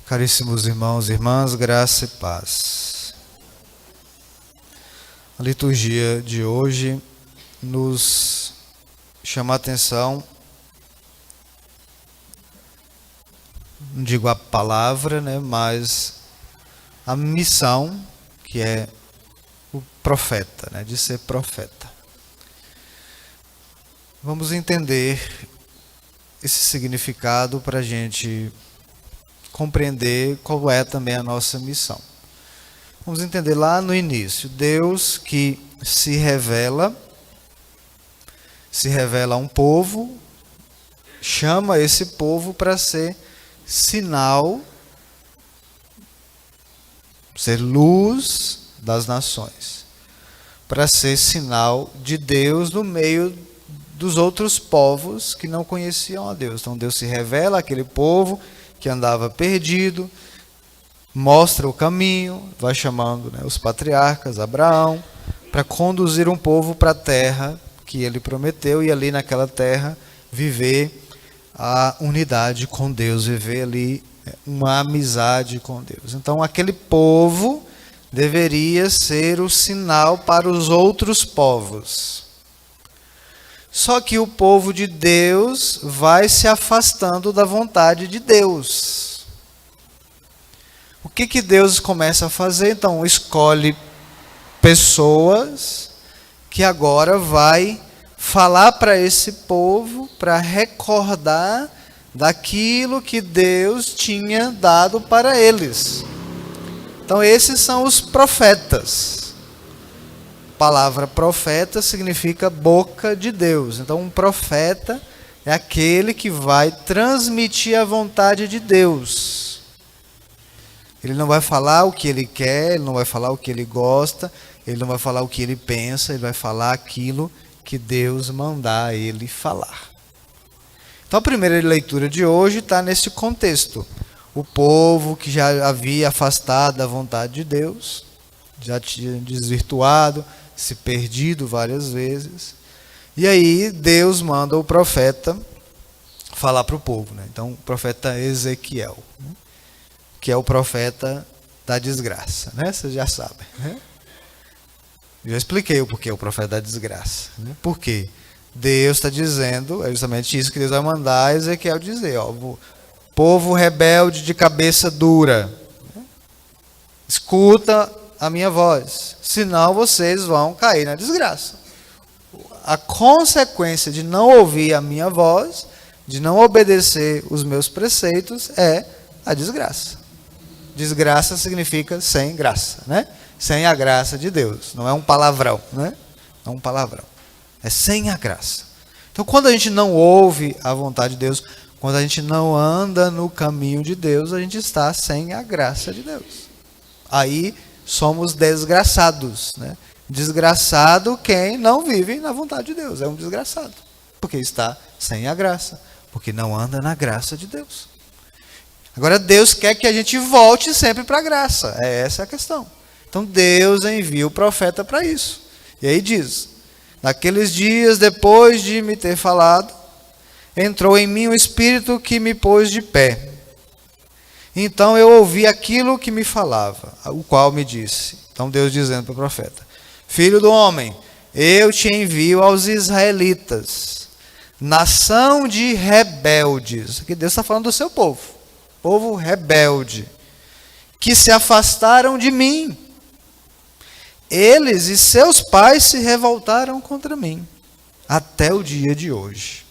Caríssimos irmãos e irmãs, graça e paz. A liturgia de hoje nos chama a atenção, não digo a palavra, mas a missão que é o profeta, de ser profeta. Vamos entender esse significado para a gente compreender qual é também a nossa missão. Vamos entender lá no início, Deus que se revela a um povo, chama esse povo para ser sinal, ser luz das nações, para ser sinal de Deus no meio dos outros povos que não conheciam a Deus. Então Deus se revela àquele povo que andava perdido, mostra o caminho, vai chamando os patriarcas, Abraão, para conduzir um povo para a terra que ele prometeu e ali naquela terra viver a unidade com Deus, viver ali uma amizade com Deus. Então aquele povo deveria ser o sinal para os outros povos. Só que o povo de Deus vai se afastando da vontade de Deus. O que Deus começa a fazer? Então, escolhe pessoas que agora vai falar para esse povo, para recordar daquilo que Deus tinha dado para eles. Então, esses são os profetas. A palavra profeta significa boca de Deus. Então, um profeta é aquele que vai transmitir a vontade de Deus. Ele não vai falar o que ele quer, ele não vai falar o que ele gosta, ele não vai falar o que ele pensa, ele vai falar aquilo que Deus mandar ele falar. Então, a primeira leitura de hoje está nesse contexto. O povo que já havia afastado da vontade de Deus, já tinha desvirtuado, se perdido várias vezes. E aí Deus manda o profeta falar para o povo. Então o profeta Ezequiel, que é o profeta da desgraça. Vocês já sabem. Eu já expliquei o porquê o profeta da desgraça. Por quê? Deus está dizendo, é justamente isso que Deus vai mandar Ezequiel dizer. Povo rebelde de cabeça dura, escuta a minha voz, senão vocês vão cair na desgraça. A consequência de não ouvir a minha voz, de não obedecer os meus preceitos, é a desgraça. Desgraça significa sem graça, Sem a graça de Deus. Não é um palavrão, Não é um palavrão. É sem a graça. Então, quando a gente não ouve a vontade de Deus, quando a gente não anda no caminho de Deus, a gente está sem a graça de Deus. Aí somos desgraçados, Desgraçado quem não vive na vontade de Deus, é um desgraçado, porque está sem a graça, porque não anda na graça de Deus. Agora Deus quer que a gente volte sempre para a graça, essa a questão. Então Deus envia o profeta para isso. E aí diz, naqueles dias depois de me ter falado, entrou em mim um espírito que me pôs de pé. Então eu ouvi aquilo que me falava, o qual me disse. Então Deus dizendo para o profeta: Filho do homem, eu te envio aos israelitas, nação de rebeldes. Aqui Deus está falando do seu povo, povo rebelde, que se afastaram de mim. Eles e seus pais se revoltaram contra mim, até o dia de hoje.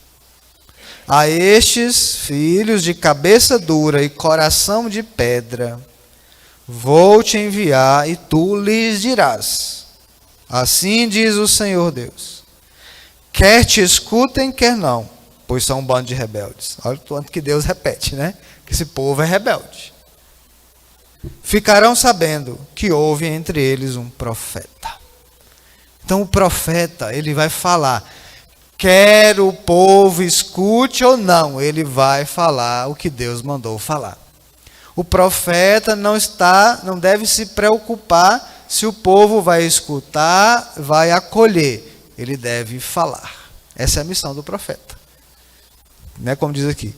A estes filhos de cabeça dura e coração de pedra, vou te enviar e tu lhes dirás: assim diz o Senhor Deus, quer te escutem, quer não, pois são um bando de rebeldes. Olha o quanto que Deus repete, que esse povo é rebelde. Ficarão sabendo que houve entre eles um profeta. Então o profeta, ele vai falar, quer o povo escute ou não, ele vai falar o que Deus mandou falar. O profeta não deve se preocupar se o povo vai escutar, vai acolher. Ele deve falar. Essa é a missão do profeta. Como diz aqui,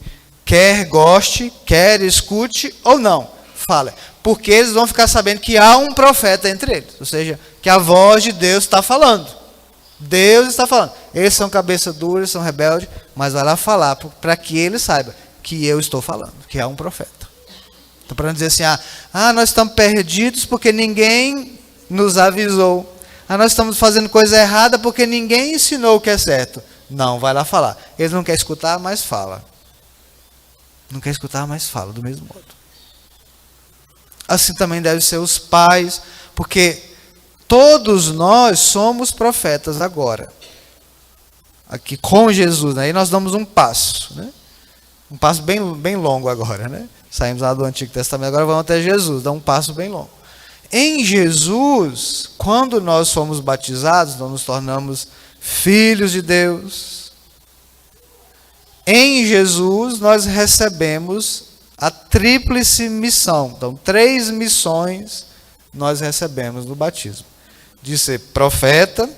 Quer goste, quer escute ou não, fala. Porque eles vão ficar sabendo que há um profeta entre eles. Ou seja, que a voz de Deus está falando. Deus está falando. Eles são cabeça dura, eles são rebeldes, mas vai lá falar para que ele saiba que eu estou falando, que há um profeta. Então, para não dizer assim, nós estamos perdidos porque ninguém nos avisou. Nós estamos fazendo coisa errada porque ninguém ensinou o que é certo. Não, vai lá falar. Eles não querem escutar, mas fala. Não quer escutar, mas fala do mesmo modo. Assim também devem ser os pais, porque todos nós somos profetas agora. Aqui com Jesus, né? Aí nós damos um passo, né? Um passo bem longo agora, né? Saímos lá do Antigo Testamento, agora vamos até Jesus, dá um passo bem longo. Em Jesus, quando nós somos batizados, nós nos tornamos filhos de Deus. Em Jesus, nós recebemos a tríplice missão. Então, 3 missões nós recebemos no batismo. De ser profeta,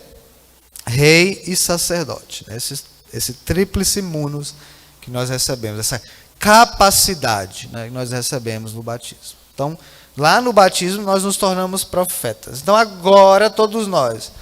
rei e sacerdote. Esse tríplice munus que nós recebemos. Essa capacidade, né, que nós recebemos no batismo. Então, lá no batismo, nós nos tornamos profetas. Então, agora, todos nós,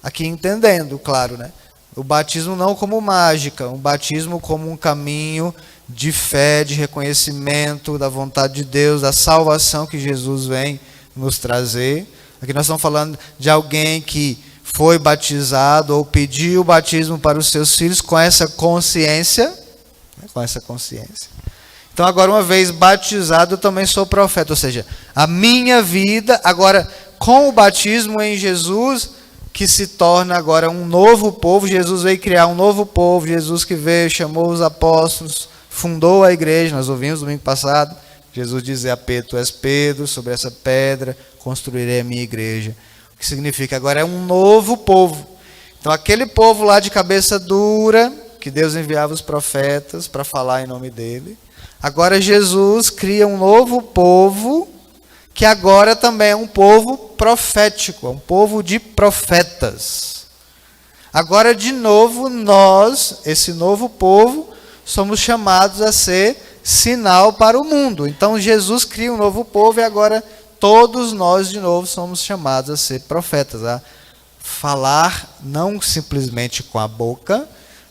aqui entendendo, claro, né? O batismo não como mágica, o batismo como um caminho de fé, de reconhecimento da vontade de Deus, da salvação que Jesus vem nos trazer. Aqui nós estamos falando de alguém que foi batizado ou pediu o batismo para os seus filhos com essa consciência, né? Com essa consciência. Então agora, uma vez batizado, eu também sou profeta, ou seja, a minha vida agora com o batismo em Jesus, que se torna agora um novo povo. Jesus veio criar um novo povo, Jesus que veio, chamou os apóstolos, fundou a igreja. Nós ouvimos domingo passado, Jesus dizer a Pedro, tu és Pedro, sobre essa pedra construirei a minha igreja. O que significa agora é um novo povo. Então aquele povo lá de cabeça dura, que Deus enviava os profetas para falar em nome dele, agora Jesus cria um novo povo, que agora também é um povo profético, é um povo de profetas. Agora, de novo, nós, esse novo povo, somos chamados a ser sinal para o mundo. Então, Jesus cria um novo povo e agora todos nós, de novo, somos chamados a ser profetas, a falar não simplesmente com a boca,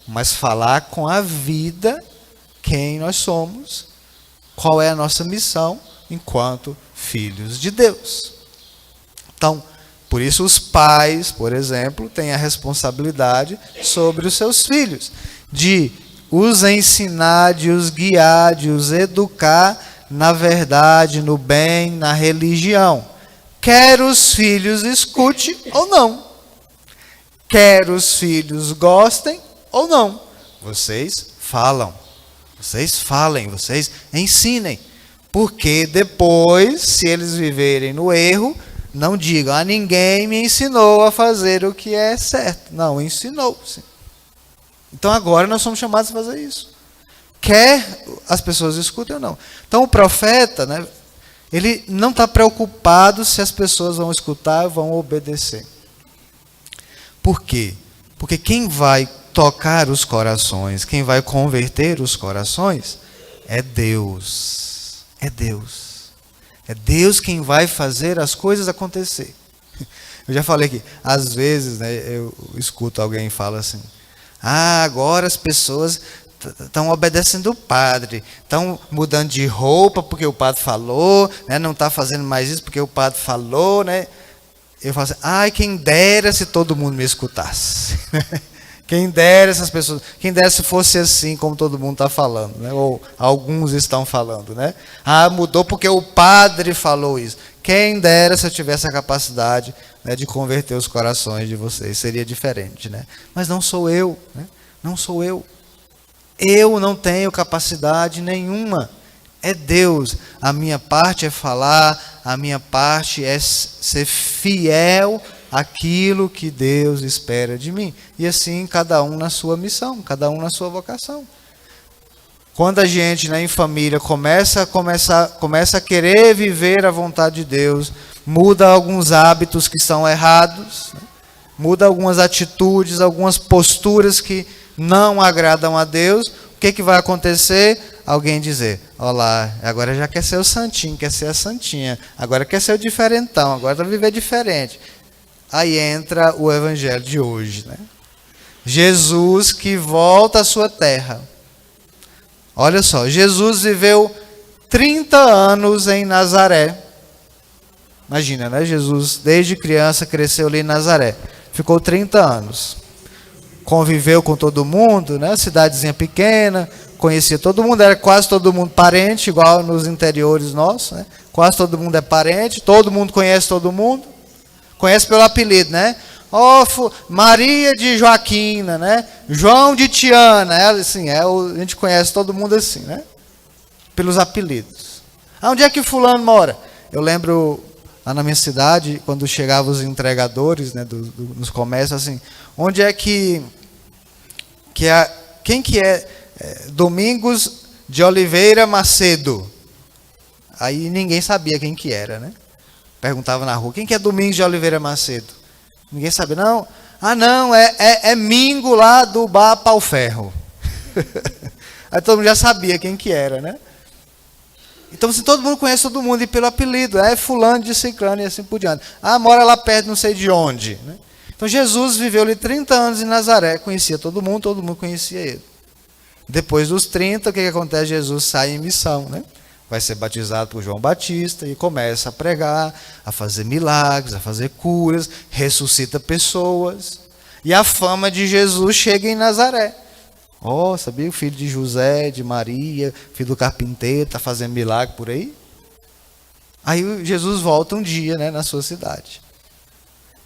mas falar com a vida quem nós somos, qual é a nossa missão enquanto filhos de Deus. Então, por isso os pais, por exemplo, têm a responsabilidade sobre os seus filhos, de os ensinar, de os guiar, de os educar na verdade, no bem, na religião. Quer os filhos escutem ou não. Quer os filhos gostem ou não. Vocês falam. Vocês falem, vocês ensinem. Porque depois, se eles viverem no erro, não digam, ninguém me ensinou a fazer o que é certo. Não, ensinou-se. Então agora nós somos chamados a fazer isso. Quer as pessoas escutem ou não. Então o profeta, né, ele não está preocupado se as pessoas vão escutar ou vão obedecer. Por quê? Porque quem vai tocar os corações, quem vai converter os corações, é Deus. É Deus. É Deus quem vai fazer as coisas acontecer. Eu já falei que, às vezes, né, eu escuto alguém falar assim, agora as pessoas estão obedecendo o padre, estão mudando de roupa porque o padre falou, né, não está fazendo mais isso porque o padre falou, né? Eu falo assim, quem dera se todo mundo me escutasse. Quem dera essas pessoas, quem dera se fosse assim como todo mundo está falando, né? Ou alguns estão falando, né? Mudou porque o padre falou isso. Quem dera se eu tivesse a capacidade, né, de converter os corações de vocês, seria diferente, né? Mas não sou eu, né? Não sou eu. Eu não tenho capacidade nenhuma. É Deus. A minha parte é falar, a minha parte é ser fiel àquilo que Deus espera de mim. E assim, cada um na sua missão, cada um na sua vocação. Quando a gente, né, em família, começa a querer viver a vontade de Deus, muda alguns hábitos que são errados, né? Muda algumas atitudes, algumas posturas que não agradam a Deus, o que vai acontecer? alguém dizer, olá, agora já quer ser o santinho, quer ser a santinha, agora quer ser o diferentão, agora vai viver diferente. Aí entra o evangelho de hoje, né? Jesus que volta à sua terra. Olha só, Jesus viveu 30 anos em Nazaré. Imagina, né? Jesus, desde criança, cresceu ali em Nazaré. Ficou 30 anos. Conviveu com todo mundo, né? Cidadezinha pequena, conhecia todo mundo, era quase todo mundo parente, igual nos interiores nossos, né? Quase todo mundo é parente, todo mundo conhece todo mundo. Conhece pelo apelido, né? Maria de Joaquina, né? João de Tiana, assim, a gente conhece todo mundo assim, né? Pelos apelidos. Onde é que fulano mora? Eu lembro lá na minha cidade, quando chegavam os entregadores, né, nos comércios, assim, onde é quem que é Domingos de Oliveira Macedo? Aí ninguém sabia quem que era, né? Perguntava na rua, quem que é Domingos de Oliveira Macedo? Ninguém sabia, não. Não, é Mingo lá do Bar Pau Ferro. Aí todo mundo já sabia quem que era, né? Então, assim, todo mundo conhece todo mundo, e pelo apelido, é fulano de ciclano e assim por diante. Mora lá perto, não sei de onde, né? Então, Jesus viveu ali 30 anos em Nazaré, conhecia todo mundo conhecia ele. Depois dos 30, o que acontece? Jesus sai em missão, né? Vai ser batizado por João Batista e começa a pregar, a fazer milagres, a fazer curas, ressuscita pessoas. E a fama de Jesus chega em Nazaré. Sabia? O filho de José, de Maria, filho do carpinteiro, está fazendo milagre por aí. Aí Jesus volta um dia, né, na sua cidade.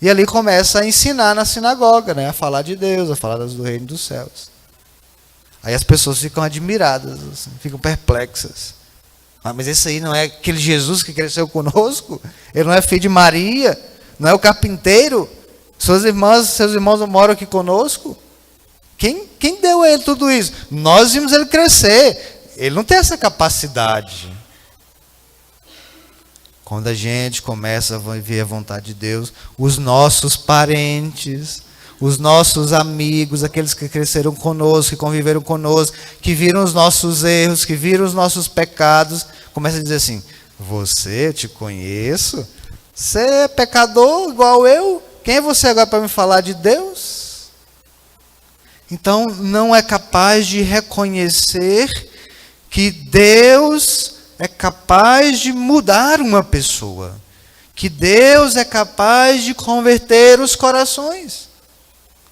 E ali começa a ensinar na sinagoga, né, a falar de Deus, a falar do reino dos céus. Aí as pessoas ficam admiradas, assim, ficam perplexas. Mas esse aí não é aquele Jesus que cresceu conosco? Ele não é filho de Maria? Não é o carpinteiro? Seus irmãos moram aqui conosco? Quem deu a ele tudo isso? Nós vimos ele crescer. Ele não tem essa capacidade. Quando a gente começa a viver a vontade de Deus, os nossos parentes, os nossos amigos, aqueles que cresceram conosco, que conviveram conosco, que viram os nossos erros, que viram os nossos pecados, começam a dizer assim, eu te conheço? Você é pecador igual eu? Quem é você agora para me falar de Deus? Então, não é capaz de reconhecer que Deus é capaz de mudar uma pessoa. Que Deus é capaz de converter os corações.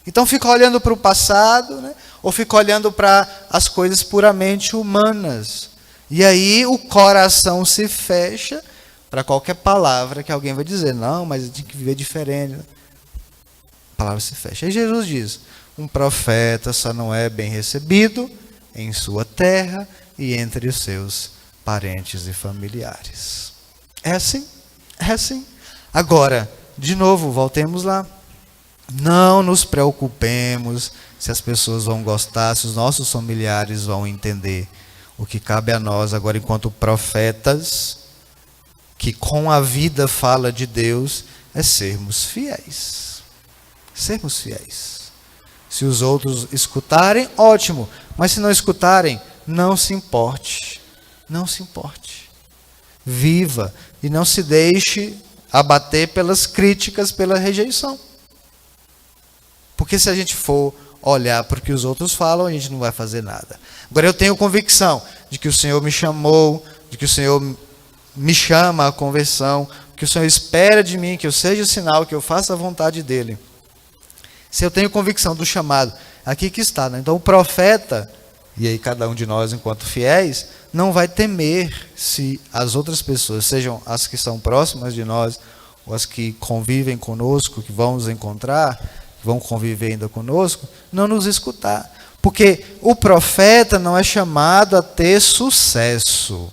Então, fica olhando para o passado, né? Ou fica olhando para as coisas puramente humanas. E aí, o coração se fecha para qualquer palavra que alguém vai dizer. Não, mas tem que viver diferente. A palavra se fecha. Aí Jesus diz, um profeta só não é bem recebido em sua terra e entre os seus parentes e familiares. É assim, é assim. Agora, de novo, voltemos lá. Não nos preocupemos se as pessoas vão gostar, se os nossos familiares vão entender. O que cabe a nós agora, enquanto profetas, que com a vida fala de Deus, é sermos fiéis. Sermos fiéis. Se os outros escutarem, ótimo. Mas se não escutarem, não se importe. Não se importe. Viva e não se deixe abater pelas críticas, pela rejeição. Porque se a gente for olhar para o que os outros falam, a gente não vai fazer nada. Agora eu tenho convicção de que o Senhor me chamou, de que o Senhor me chama à conversão, que o Senhor espera de mim, que eu seja o sinal, que eu faça a vontade dEle. Se eu tenho convicção do chamado, aqui que está, né? Então o profeta, e aí cada um de nós enquanto fiéis, não vai temer se as outras pessoas, sejam as que são próximas de nós, ou as que convivem conosco, que vão nos encontrar, que vão conviver ainda conosco, não nos escutar. Porque o profeta não é chamado a ter sucesso.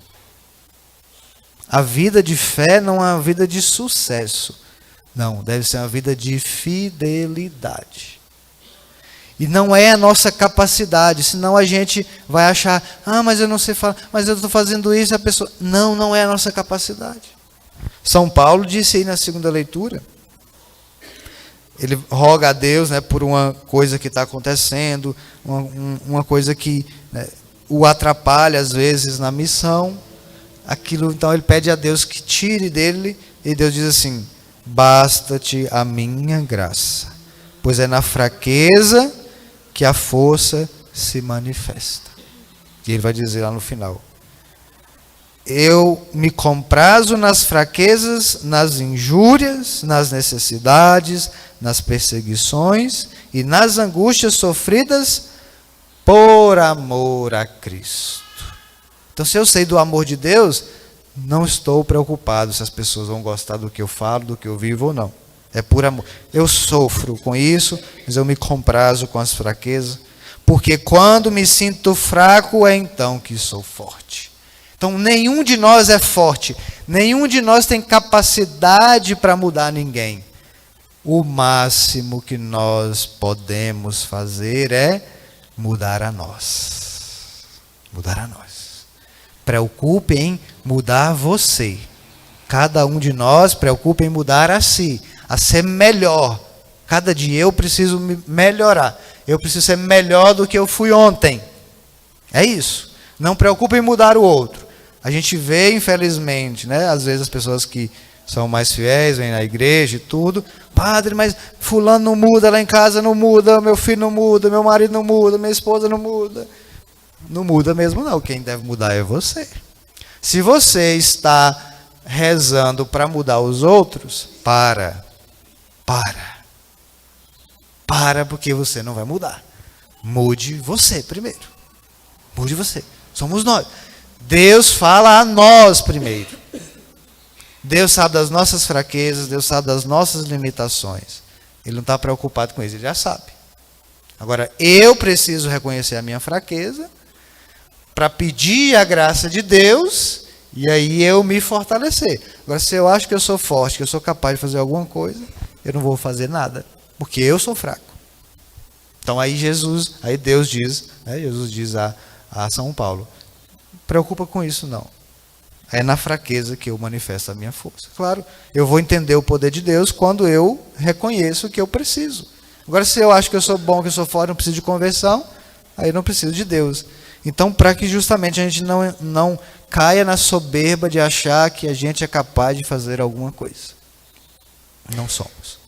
A vida de fé não é uma vida de sucesso. Não, deve ser uma vida de fidelidade. E não é a nossa capacidade, senão a gente vai achar, mas eu não sei falar, mas eu estou fazendo isso, a pessoa... Não é a nossa capacidade. São Paulo disse aí na segunda leitura, ele roga a Deus, né, por uma coisa que está acontecendo, uma coisa que o atrapalha às vezes na missão. Aquilo, então ele pede a Deus que tire dele, e Deus diz assim: basta-te a minha graça, pois é na fraqueza que a força se manifesta. E ele vai dizer lá no final: eu me comprazo nas fraquezas, nas injúrias, nas necessidades, nas perseguições e nas angústias sofridas por amor a Cristo. Então, se eu sei do amor de Deus, não estou preocupado se as pessoas vão gostar do que eu falo, do que eu vivo ou não. É por amor. Eu sofro com isso, mas eu me comprazo com as fraquezas, porque quando me sinto fraco é então que sou forte. Então, nenhum de nós é forte, nenhum de nós tem capacidade para mudar ninguém. O máximo que nós podemos fazer é mudar a nós. Mudar a nós. Preocupe em mudar você. Cada um de nós preocupe em mudar a si, a ser melhor. Cada dia eu preciso me melhorar. Eu preciso ser melhor do que eu fui ontem. É isso. Não preocupe em mudar o outro. A gente vê, infelizmente, né, às vezes as pessoas que são mais fiéis, vêm na igreja e tudo. Padre, mas fulano não muda, lá em casa não muda, meu filho não muda, meu marido não muda, minha esposa não muda. Não muda mesmo não, quem deve mudar é você. Se você está rezando para mudar os outros, para, porque você não vai mudar. Mude você primeiro. Mude você. Somos nós. Deus fala a nós primeiro. Deus sabe das nossas fraquezas, Deus sabe das nossas limitações. Ele não está preocupado com isso, ele já sabe. Agora, eu preciso reconhecer a minha fraqueza para pedir a graça de Deus e aí eu me fortalecer. Agora, se eu acho que eu sou forte, que eu sou capaz de fazer alguma coisa, eu não vou fazer nada, porque eu sou fraco. Então aí Deus diz, né, Jesus diz a São Paulo: preocupa com isso não. É na fraqueza que eu manifesto a minha força. Claro, eu vou entender o poder de Deus quando eu reconheço que eu preciso. Agora, se eu acho que eu sou bom, que eu sou forte, não preciso de conversão, aí eu não preciso de Deus. Então, para que justamente a gente não caia na soberba de achar que a gente é capaz de fazer alguma coisa. Não somos.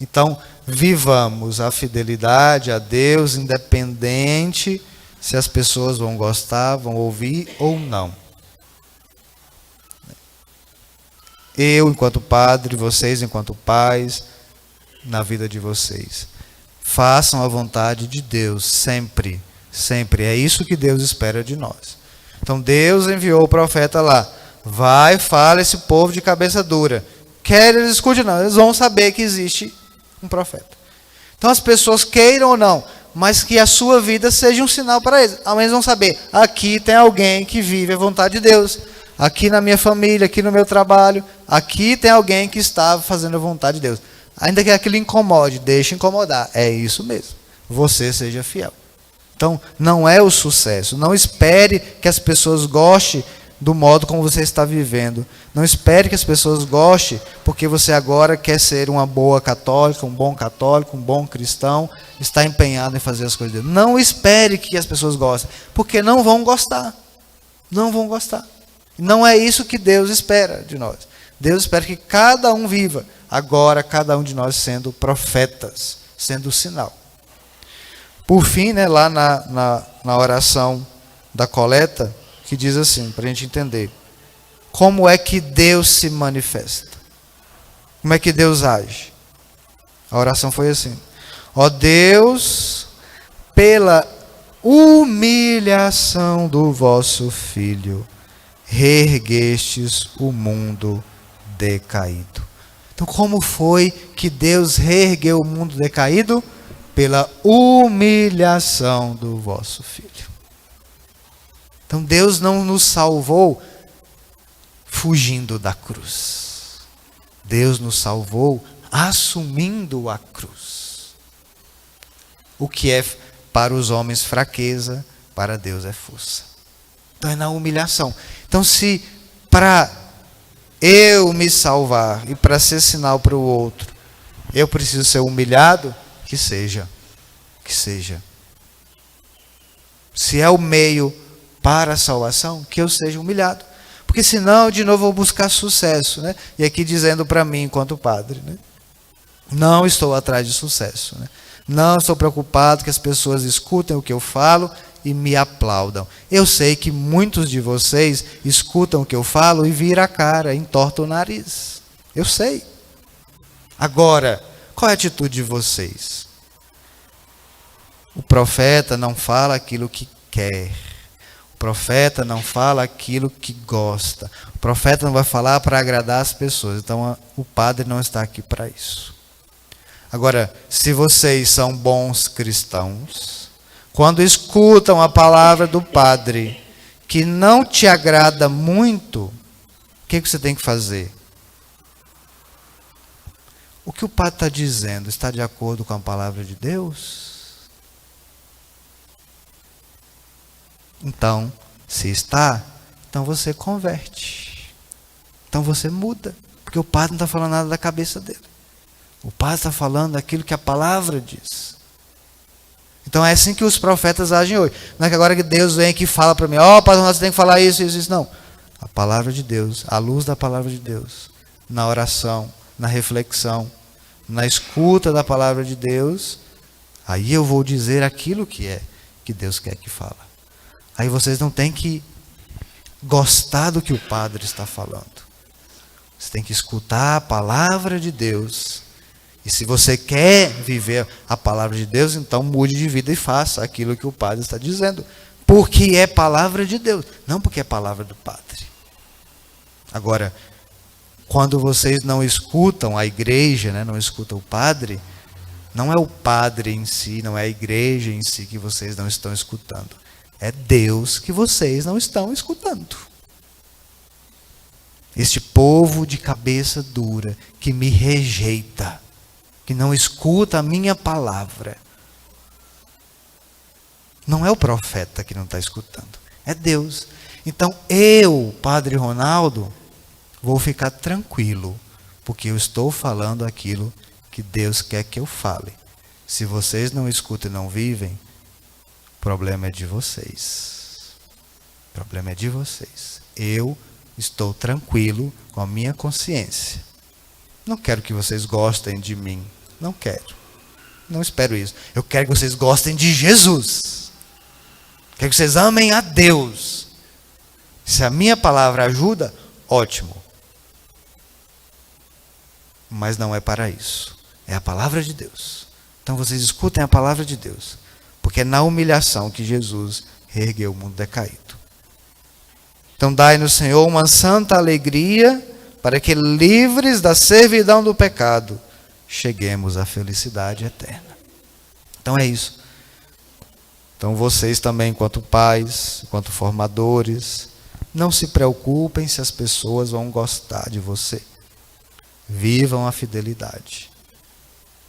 Então, vivamos a fidelidade a Deus, independente se as pessoas vão gostar, vão ouvir ou não. Eu, enquanto padre, vocês, enquanto pais, na vida de vocês. Façam a vontade de Deus, sempre. Sempre. É isso que Deus espera de nós. Então Deus enviou o profeta lá. Vai, fala esse povo de cabeça dura. Quer eles escutem não, eles vão saber que existe um profeta. Então as pessoas queiram ou não, mas que a sua vida seja um sinal para eles. Ao menos vão saber, aqui tem alguém que vive a vontade de Deus. Aqui na minha família, aqui no meu trabalho, aqui tem alguém que está fazendo a vontade de Deus. Ainda que aquilo incomode, deixe incomodar. É isso mesmo. Você seja fiel. Então, não é o sucesso. Não espere que as pessoas gostem do modo como você está vivendo. Não espere que as pessoas gostem porque você agora quer ser uma boa católica, um bom cristão, está empenhado em fazer as coisas de Deus. Não espere que as pessoas gostem, porque não vão gostar. Não vão gostar. Não é isso que Deus espera de nós. Deus espera que cada um viva. Agora, cada um de nós sendo profetas, sendo o sinal. Por fim, né, lá na oração da coleta, que diz assim, para a gente entender. Como é que Deus se manifesta? Como é que Deus age? A oração foi assim. Ó Deus, pela humilhação do vosso Filho, reerguestes o mundo decaído. Então, como foi que Deus reergueu o mundo decaído? Pela humilhação do vosso Filho. Então, Deus não nos salvou fugindo da cruz. Deus nos salvou assumindo a cruz. O que é para os homens fraqueza, para Deus é força. Então, é na humilhação. Então, se para eu me salvar e para ser sinal para o outro, eu preciso ser humilhado, que seja. se é o meio para a salvação, que eu seja humilhado. Porque senão, de novo, eu vou buscar sucesso, né? E aqui dizendo para mim, enquanto padre, né? Não estou atrás de sucesso, né? Não estou preocupado que as pessoas escutem o que eu falo e me aplaudam. Eu sei que muitos de vocês escutam o que eu falo e viram a cara, entortam o nariz. Eu sei. Agora, qual é a atitude de vocês? O profeta não fala aquilo que quer. O profeta não fala aquilo que gosta. O profeta não vai falar para agradar as pessoas. Então, o padre não está aqui para isso. Agora, se vocês são bons cristãos, quando escutam a palavra do padre que não te agrada muito, o que você tem que fazer? O que o padre está dizendo está de acordo com a palavra de Deus? Então, se está, então você converte. Então você muda. Porque o padre não está falando nada da cabeça dele. O padre está falando aquilo que a palavra diz. Então é assim que os profetas agem hoje. Não é que agora que Deus vem aqui e fala para mim, padre, você tem que falar isso, isso, isso. Não. A palavra de Deus, a luz da palavra de Deus, na oração, na reflexão, na escuta da palavra de Deus, aí eu vou dizer aquilo que Deus quer que fala. Aí vocês não têm que gostar do que o padre está falando. Você tem que escutar a palavra de Deus. E se você quer viver a palavra de Deus, então mude de vida e faça aquilo que o padre está dizendo. Porque é palavra de Deus, não porque é palavra do padre. Agora, quando vocês não escutam a igreja, né, não escutam o padre, não é o padre em si, não é a igreja em si que vocês não estão escutando. É Deus que vocês não estão escutando. Este povo de cabeça dura, que me rejeita, que não escuta a minha palavra. Não é o profeta que não está escutando, é Deus. Então eu, Padre Ronaldo, vou ficar tranquilo, porque eu estou falando aquilo que Deus quer que eu fale. Se vocês não escutam e não vivem, o problema é de vocês. O problema é de vocês. Eu estou tranquilo com a minha consciência. Não quero que vocês gostem de mim. Não quero. Não espero isso. Eu quero que vocês gostem de Jesus. Quero que vocês amem a Deus. Se a minha palavra ajuda, ótimo. Mas não é para isso. É a palavra de Deus. Então vocês escutem a palavra de Deus. Porque é na humilhação que Jesus reergueu o mundo decaído. Então dai-nos, Senhor, uma santa alegria, para que, livres da servidão do pecado, cheguemos à felicidade eterna. Então é isso. Então vocês também, enquanto pais, enquanto formadores, não se preocupem se as pessoas vão gostar de você. Vivam a fidelidade.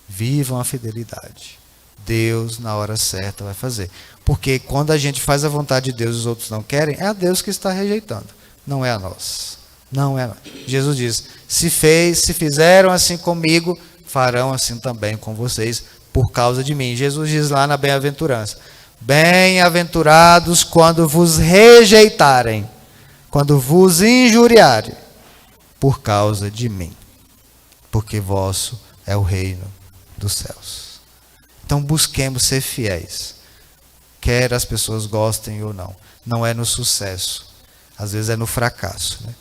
Vivam a fidelidade. Deus, na hora certa, vai fazer. Porque quando a gente faz a vontade de Deus e os outros não querem, é a Deus que está rejeitando. Não é a nós. Não é a nós. Jesus diz, se fizeram assim comigo, farão assim também com vocês, por causa de mim. Jesus diz lá na bem-aventurança, bem-aventurados quando vos rejeitarem, quando vos injuriarem, por causa de mim. Porque vosso é o reino dos céus. Então busquemos ser fiéis, quer as pessoas gostem ou não. Não é no sucesso, às vezes é no fracasso, né?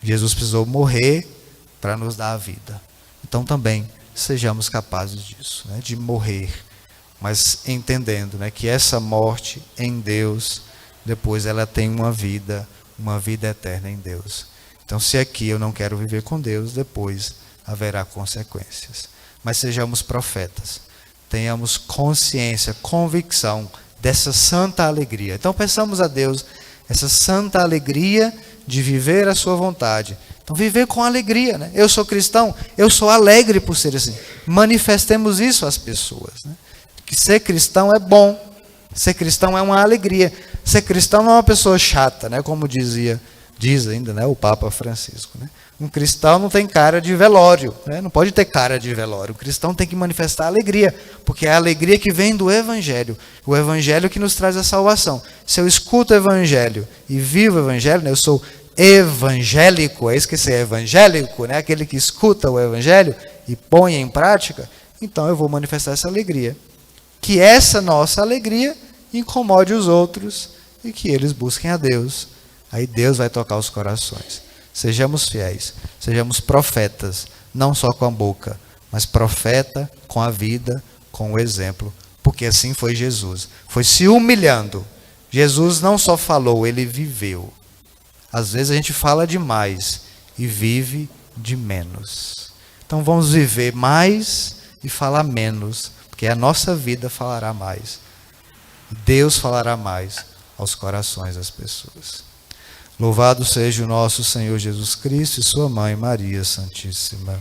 Jesus precisou morrer para nos dar a vida. Então também sejamos capazes disso, né? De morrer, mas entendendo, né, que essa morte em Deus, depois ela tem uma vida eterna em Deus. Então se aqui eu não quero viver com Deus, depois haverá consequências. Mas sejamos profetas. Tenhamos consciência, convicção dessa santa alegria. Então peçamos a Deus essa santa alegria de viver a sua vontade. Então viver com alegria, né? Eu sou cristão, eu sou alegre por ser assim. Manifestemos isso às pessoas, né? Que ser cristão é bom. Ser cristão é uma alegria. Ser cristão não é uma pessoa chata, né? Como dizia Diz ainda, né, o Papa Francisco, né? Um cristão não tem cara de velório, né? Não pode ter cara de velório. O cristão tem que manifestar alegria, porque é a alegria que vem do Evangelho. O Evangelho que nos traz a salvação. Se eu escuto o Evangelho e vivo o Evangelho, né, eu sou evangélico, é isso que é evangélico, né? Aquele que escuta o Evangelho e põe em prática, então eu vou manifestar essa alegria. Que essa nossa alegria incomode os outros e que eles busquem a Deus. Aí Deus vai tocar os corações. Sejamos fiéis, sejamos profetas, não só com a boca, mas profeta com a vida, com o exemplo, porque assim foi Jesus. Foi se humilhando. Jesus não só falou, ele viveu. Às vezes a gente fala demais e vive de menos. Então vamos viver mais e falar menos, porque a nossa vida falará mais. Deus falará mais aos corações das pessoas. Louvado seja o nosso Senhor Jesus Cristo e sua Mãe Maria Santíssima.